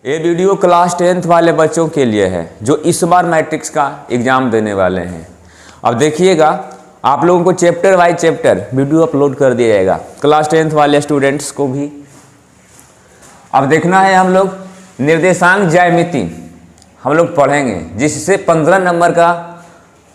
ये video class 10th वाले बच्चों के लिए है जो इस बार मैट्रिक्स का एग्ज़ाम देने वाले हैं। अब देखिएगा, आप लोगों को chapter by chapter video upload कर दिया जाएगा, क्लास 10th वाले स्टूडेंट्स को भी। अब देखना है हम लोग निर्देशांक ज्यामिति हम लोग पढ़ेंगे, जिससे 15 नंबर का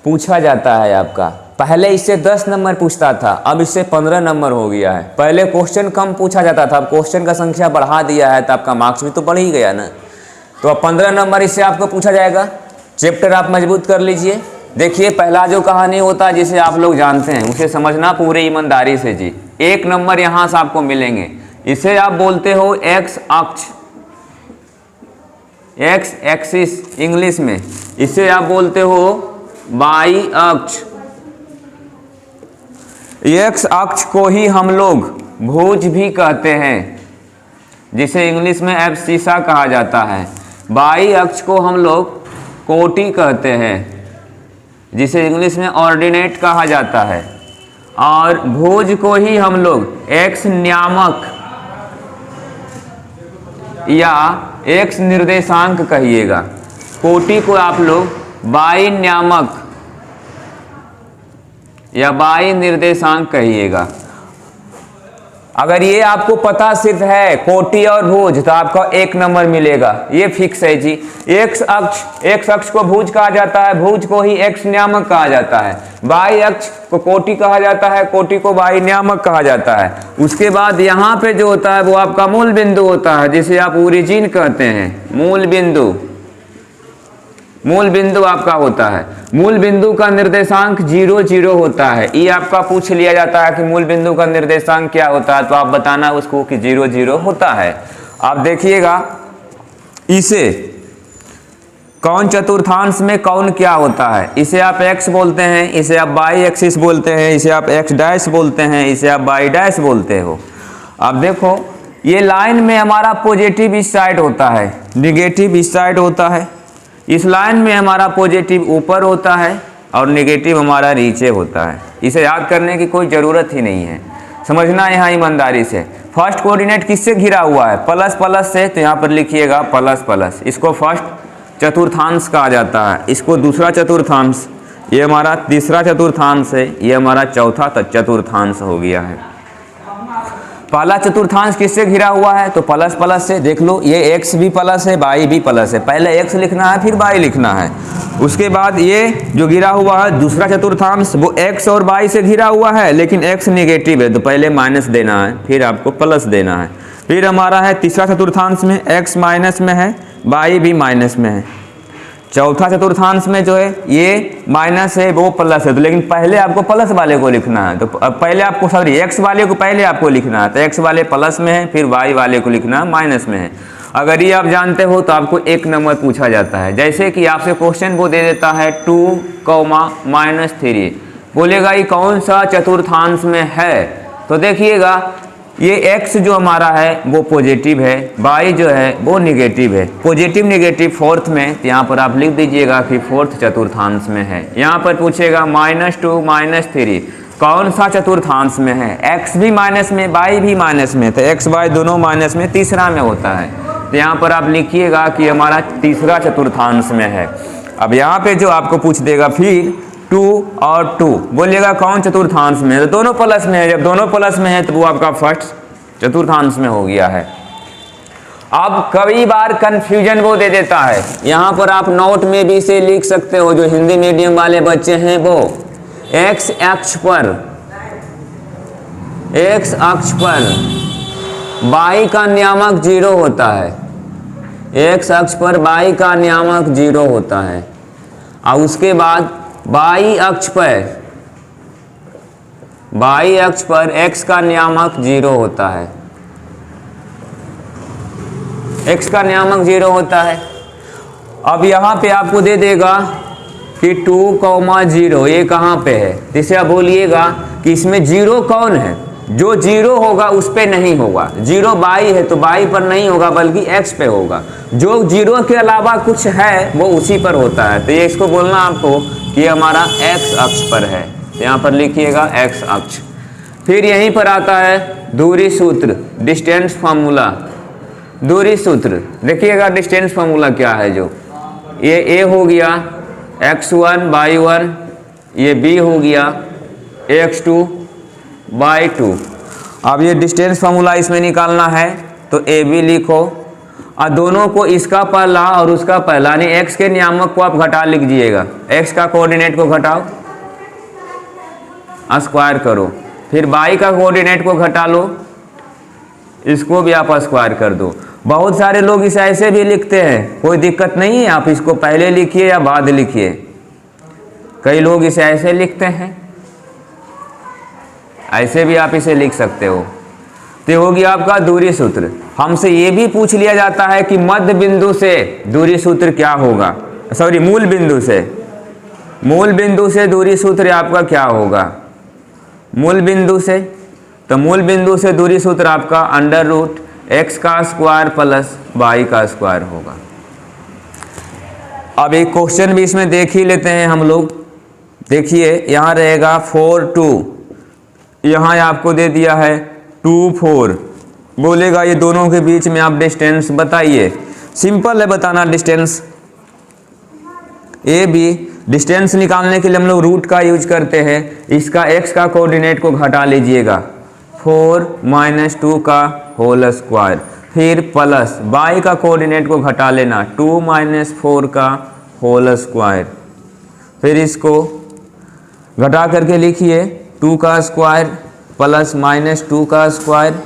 पूछा जाता है आपका। पहले इससे 10 नंबर पूछता था, अब इससे 15 नंबर हो गया है। पहले क्वेश्चन कम पूछा जाता था, अब क्वेश्चन का संख्या बढ़ा दिया है तो आपका मार्क्स भी तो बढ़ ही गया ना। तो अब 15 नंबर इससे आपको पूछा जाएगा। चैप्टर आप मजबूत कर लीजिए। देखिए, पहला जो कहानी होता है जिसे आप लोग जानते हैं उसे समझना पूरे ईमानदारी से जी। 1 नंबर यहाँ से आपको मिलेंगे, इसे आप बोलते हो एक्स अक्ष, एक्स एक्सिस इंग्लिश में। इसे आप बोलते हो वाई अक्ष। एक्स अक्ष को ही हम लोग भुज भी कहते हैं, जिसे इंग्लिश में एब्सिसा कहा जाता है। वाई अक्ष को हम लोग कोटि कहते हैं, जिसे इंग्लिश में ऑर्डिनेट कहा जाता है। और भुज को ही हम लोग एक्स नियामक या एक्स निर्देशांक कहिएगा। कोटि को आप लोग वाई नियामक या वाई निर्देशांक कहिएगा। अगर ये आपको पता सिर्फ है कोटि और भुज तो आपका 1 नंबर मिलेगा, ये फिक्स है जी। एक्स अक्ष को भुज कहा जाता है, भुज को ही एक्स नियामक कहा जाता है। वाई अक्ष को कोटि कहा जाता है, कोटि को वाई नियामक कहा जाता है। उसके बाद यहाँ पे जो होता है वो आपका मूल बिंदु होता है, जिसे आप ओरिजिन कहते हैं। मूल बिंदु आपका होता है। मूल बिंदु का निर्देशांक 0 0 होता है। ये आपका पूछ लिया जाता है कि मूल बिंदु का निर्देशांक क्या होता है, तो आप बताना उसको कि 0 0 होता है। आप देखिएगा, इसे कौन चतुर्थांश में कौन क्या होता है। इसे आप x बोलते हैं, इसे आप वाई एक्सिस बोलते हैं, इसे आप x डैश बोलते हैं, इसे आप वाई डैश बोलते हो। अब देखो, ये लाइन में हमारा पॉजिटिव इस साइड होता है, निगेटिव इस साइड होता है। इस लाइन में हमारा पॉजिटिव ऊपर होता है और नेगेटिव हमारा नीचे होता है। इसे याद करने की कोई ज़रूरत ही नहीं है, समझना यहाँ ईमानदारी से। फर्स्ट कोऑर्डिनेट किससे घिरा हुआ है? प्लस प्लस से, तो यहाँ पर लिखिएगा प्लस प्लस। इसको फर्स्ट चतुर्थांश कहा जाता है, इसको दूसरा चतुर्थांश, ये हमारा तीसरा चतुर्थांश है, ये हमारा चौथा चतुर्थांश हो गया है। पहला चतुर्थांश किससे घिरा हुआ है? तो प्लस प्लस से। देख लो, ये एक्स भी प्लस है, वाई भी प्लस है। पहले एक्स लिखना है फिर वाई लिखना है। उसके बाद ये जो घिरा हुआ है दूसरा चतुर्थांश, वो एक्स और वाई से घिरा हुआ है, लेकिन एक्स निगेटिव है तो पहले माइनस देना है, फिर आपको प्लस देना है। फिर हमारा है तीसरा चतुर्थांश में एक्स माइनस में है, वाई भी माइनस में है। चौथा चतुर्थांश में जो है ये माइनस है, वो प्लस है, तो लेकिन पहले आपको प्लस वाले को लिखना है। तो पहले आपको सॉरी एक्स वाले को पहले आपको लिखना है, तो एक्स वाले प्लस में है, फिर वाई वाले को लिखना है माइनस में है। अगर ये आप जानते हो तो आपको 1 नंबर पूछा जाता है। जैसे कि आपसे क्वेश्चन वो दे देता है 2, -3, बोलेगा ये कौन सा चतुर्थांश में है। तो देखिएगा, ये x जो हमारा है वो पॉजिटिव है, y जो है वो निगेटिव है। पॉजिटिव निगेटिव फोर्थ में, तो यहाँ पर आप लिख दीजिएगा कि फोर्थ चतुर्थांश में है। यहाँ पर पूछेगा -2, -3 कौन सा चतुर्थांश में है? x भी माइनस में, y भी माइनस में, तो x y दोनों माइनस में, तीसरा में होता है। तो यहाँ पर आप लिखिएगा कि हमारा तीसरा चतुर्थांश में है। अब यहाँ पे जो आपको पूछ देगा फिर 2 और 2, बोलिएगा कौन चतुर्थांश में है? तो दोनों प्लस में है। जब दोनों प्लस में है तो वो आपका फर्स्ट चतुर्थांश में हो गया है। अब कई बार कंफ्यूजन वो दे देता है, यहाँ पर आप नोट में भी इसे लिख सकते हो। जो हिंदी मीडियम वाले बच्चे हैं वो एक्स अक्ष पर वाई का नियामक 0 होता है। एक्स अक्ष पर वाई का नियामक 0 होता है। और उसके बाद वाई अक्ष पर x का नियामक 0 होता है। x का नियामक 0 होता है। अब यहाँ पे आपको दे देगा कि 2, 0 ये कहाँ पे है? जिसे आप बोलिएगा कि इसमें 0 कौन है? जो 0 होगा उस पे नहीं होगा। 0 y है तो y पर नहीं होगा बल्कि x पे होगा। जो 0 के अलावा कुछ है वो उसी पर होता है। तो ये इसको बोलना आपको कि हमारा x अक्ष पर है। यहाँ पर लिखिएगा x अक्ष। फिर यहीं पर आता है दूरी सूत्र, डिस्टेंस फार्मूला। दूरी सूत्र देखिएगा, डिस्टेंस फॉर्मूला क्या है, जो ये a हो गया x1 बाई 1, ये b हो गया x2 बाई 2। अब ये डिस्टेंस फॉर्मूला इसमें निकालना है तो ए बी लिखो, और दोनों को इसका पहला और उसका पहला यानी x के नियामक को आप घटा लीजिएगा, x का कोऑर्डिनेट को घटाओ, स्क्वायर करो, फिर y का कोऑर्डिनेट को घटा लो, इसको भी आप स्क्वायर कर दो। बहुत सारे लोग इसे ऐसे भी लिखते हैं, कोई दिक्कत नहीं है, आप इसको पहले लिखिए या बाद लिखिए। कई लोग इसे ऐसे लिखते हैं, ऐसे भी आप इसे लिख सकते हो। तो हो गया आपका दूरी सूत्र। हमसे ये भी पूछ लिया जाता है कि मध्य बिंदु से दूरी सूत्र क्या होगा, सॉरी मूल बिंदु से दूरी सूत्र आपका क्या होगा। मूल बिंदु से, तो मूल बिंदु से दूरी सूत्र आपका अंडर रूट x का स्क्वायर प्लस y का स्क्वायर होगा। अब एक क्वेश्चन भी इसमें देख ही लेते हैं हम लोग। देखिए यहाँ रहेगा 4 2, यहाँ आपको दे दिया है 2 4, बोलेगा ये दोनों के बीच में आप डिस्टेंस बताइए। सिंपल है बताना डिस्टेंस। ए बी डिस्टेंस निकालने के लिए हम लोग रूट का यूज करते हैं। इसका x का कोऑर्डिनेट को घटा लीजिएगा, 4 माइनस 2 का होल स्क्वायर, फिर प्लस y का कोऑर्डिनेट को घटा लेना, 2 माइनस 4 का होल स्क्वायर, फिर इसको घटा करके लिखिए 2 का स्क्वायर प्लस माइनस 2 का स्क्वायर,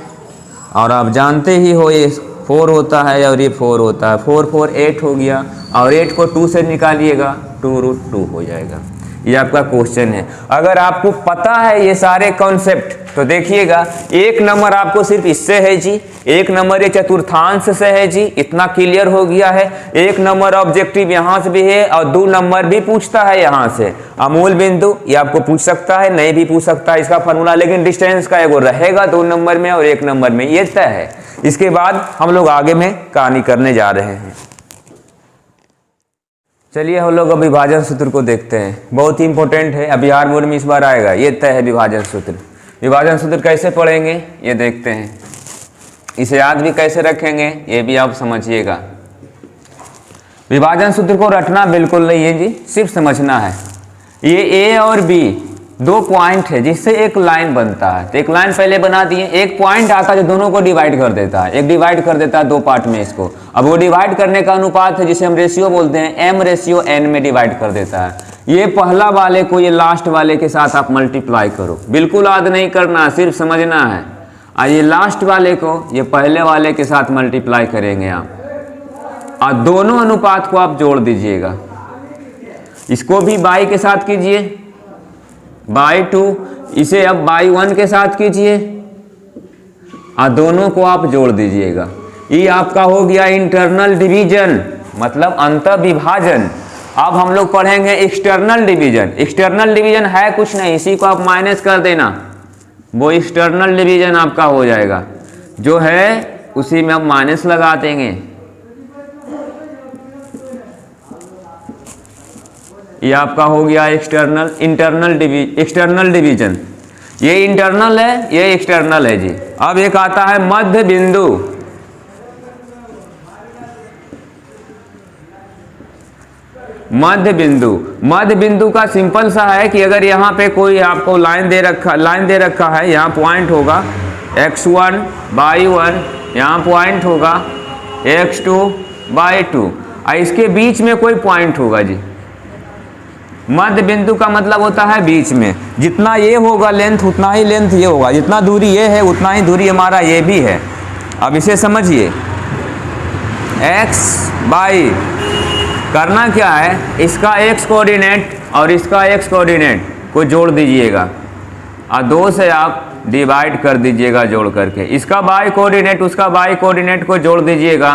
और आप जानते ही हो ये 4 होता है और ये 4 होता है, 4 4 8 हो गया, और 8 को 2 से निकालिएगा 2√2 हो जाएगा। ये आपका क्वेश्चन है। अगर आपको पता है ये सारे कॉन्सेप्ट तो देखिएगा, एक नंबर आपको सिर्फ इससे है जी, एक नंबर ये चतुर्थांश से है जी, इतना क्लियर हो गया है। एक नंबर ऑब्जेक्टिव यहाँ से भी है और 2 नंबर भी पूछता है यहाँ से। अमूल बिंदु ये आपको पूछ सकता है, नहीं भी पूछ सकता है इसका फॉर्मूला, लेकिन डिस्टेंस का एगो रहेगा 2 नंबर में और 1 नंबर में, ये तय है। इसके बाद हम लोग आगे में कहानी करने जा रहे हैं। चलिए हम लोग अब विभाजन सूत्र को देखते हैं, बहुत ही इंपॉर्टेंट है, अभी बिहार बोर्ड में इस बार आएगा। ये तय है विभाजन सूत्र। विभाजन सूत्र कैसे पढ़ेंगे ये देखते हैं, इसे याद भी कैसे रखेंगे ये भी आप समझिएगा। विभाजन सूत्र को रटना बिल्कुल नहीं है जी, सिर्फ समझना है। ये ए और बी 2 पॉइंट है जिससे एक लाइन बनता है, तो एक लाइन पहले बना दिए, एक पॉइंट आता है जो दोनों को डिवाइड कर देता है, एक डिवाइड कर देता है 2 पार्ट में इसको। अब वो डिवाइड करने का अनुपात है जिसे हम रेशियो बोलते हैं, m/n में डिवाइड कर देता है। ये पहला वाले को ये लास्ट वाले के साथ आप मल्टीप्लाई करो, बिल्कुल याद नहीं करना, सिर्फ समझना है। और ये लास्ट वाले को ये पहले वाले के साथ मल्टीप्लाई करेंगे आप, और दोनों अनुपात को आप जोड़ दीजिएगा। इसको भी बाई के साथ कीजिए, बाई 2, इसे अब बाई 1 के साथ कीजिए, और दोनों को आप जोड़ दीजिएगा। ये आपका हो गया इंटरनल डिवीजन, मतलब अंत विभाजन। अब हम लोग पढ़ेंगे एक्सटर्नल डिवीजन। एक्सटर्नल डिवीजन है कुछ नहीं, इसी को आप माइनस कर देना, वो एक्सटर्नल डिवीजन आपका हो जाएगा। जो है उसी में आप माइनस लगा देंगे। ये आपका हो गया एक्सटर्नल एक्सटर्नल डिवीजन। ये इंटरनल है, ये एक्सटर्नल है जी। अब एक आता है मध्य बिंदु। मध्य बिंदु का सिंपल सा है कि अगर यहाँ पे कोई आपको लाइन दे रखा है, यहाँ पॉइंट होगा x1 बाई 1, यहाँ पॉइंट होगा x2 बाई 2, और इसके बीच में कोई पॉइंट होगा जी। मध्य बिंदु का मतलब होता है बीच में, जितना ये होगा लेंथ उतना ही लेंथ ये होगा, जितना दूरी ये है उतना ही दूरी हमारा ये भी है। अब इसे समझिए, x बाई करना क्या है, इसका x कोऑर्डिनेट और इसका x कोऑर्डिनेट को जोड़ दीजिएगा, और 2 से आप डिवाइड कर दीजिएगा जोड़ करके। इसका y कोऑर्डिनेट उसका y कोऑर्डिनेट को जोड़ दीजिएगा,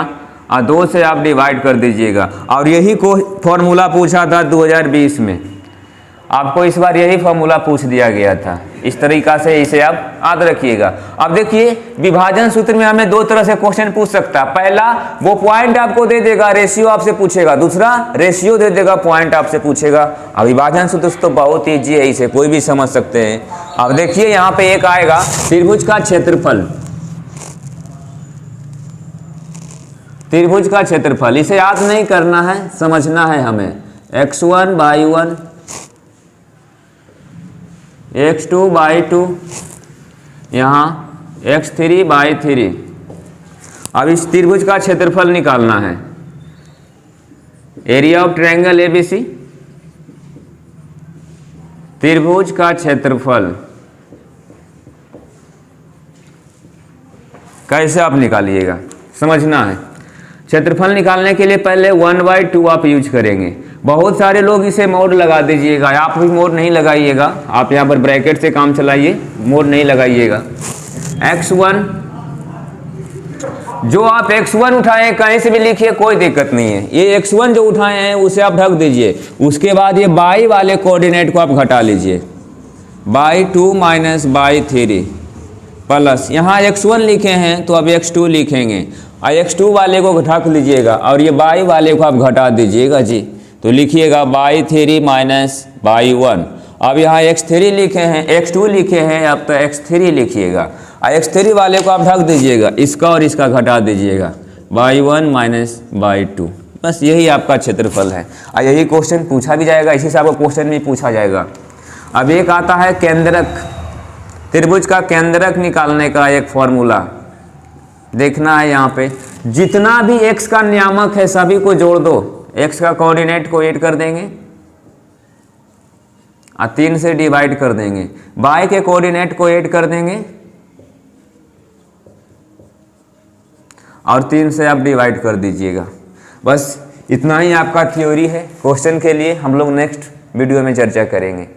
और 2 से आप डिवाइड कर दीजिएगा। और यही को फॉर्मूला पूछा था 2020 में, आपको इस बार यही फॉर्मूला पूछ दिया गया था। इस तरीका से इसे आप याद रखिएगा। अब देखिए विभाजन सूत्र में हमें 2 तरह से क्वेश्चन पूछ सकता है। पहला वो पॉइंट आपको दे देगा, रेशियो आपसे पूछेगा, दूसरा रेशियो दे देगा, पॉइंट आपसे पूछेगा। अब विभाजन सूत्र तो बहुत ईजी है, इसे कोई भी समझ सकते हैं। अब देखिए यहाँ पे एक आएगा त्रिभुज का क्षेत्रफल, त्रिभुज का क्षेत्रफल, इसे याद नहीं करना है, समझना है हमें। x1/1, x2/2, यहाँ x3/3। अब इस त्रिभुज का क्षेत्रफल निकालना है। एरिया ऑफ ट्रायंगल एबीसी, त्रिभुज का क्षेत्रफल कैसे आप निकालिएगा, समझना है। क्षेत्रफल निकालने के लिए पहले 1/2 आप यूज करेंगे। बहुत सारे लोग इसे मोड लगा दीजिएगा, आप भी मोड नहीं लगाइएगा, आप यहाँ पर ब्रैकेट से काम चलाइए, मोड नहीं लगाइएगा। x1, जो आप x1 उठाए कहीं से भी लिखिए, कोई दिक्कत नहीं है। ये x1 जो उठाए हैं उसे आप ढक दीजिए। उसके बाद ये बाई वाले कोऑर्डिनेट को आप घटा लीजिए, (2 - (3) प्लस यहाँ x1 लिखे हैं तो अब x2 लिखेंगे, और x2 वाले को ढक लीजिएगा और ये बाई वाले को आप घटा दीजिएगा जी। तो लिखिएगा (3 - (1). अब यहाँ x3 लिखे हैं, x2 लिखे हैं, अब तो x3 लिखिएगा, और x3 वाले को आप ढक दीजिएगा, इसका और इसका घटा दीजिएगा, (1 - (2). बस यही आपका क्षेत्रफल है, और यही क्वेश्चन पूछा भी जाएगा, इसी से आपको क्वेश्चन भी पूछा जाएगा। अब एक आता है केंद्रक, त्रिभुज का केंद्रक निकालने का एक फॉर्मूला देखना है। यहाँ पे जितना भी x का नियामक है सभी को जोड़ दो, x का कोऑर्डिनेट को 8 कर देंगे और 3 से डिवाइड कर देंगे, y के कोऑर्डिनेट को 8 कर देंगे और 3 से आप डिवाइड कर दीजिएगा। बस इतना ही आपका थ्योरी है। क्वेश्चन के लिए हम लोग नेक्स्ट वीडियो में चर्चा करेंगे।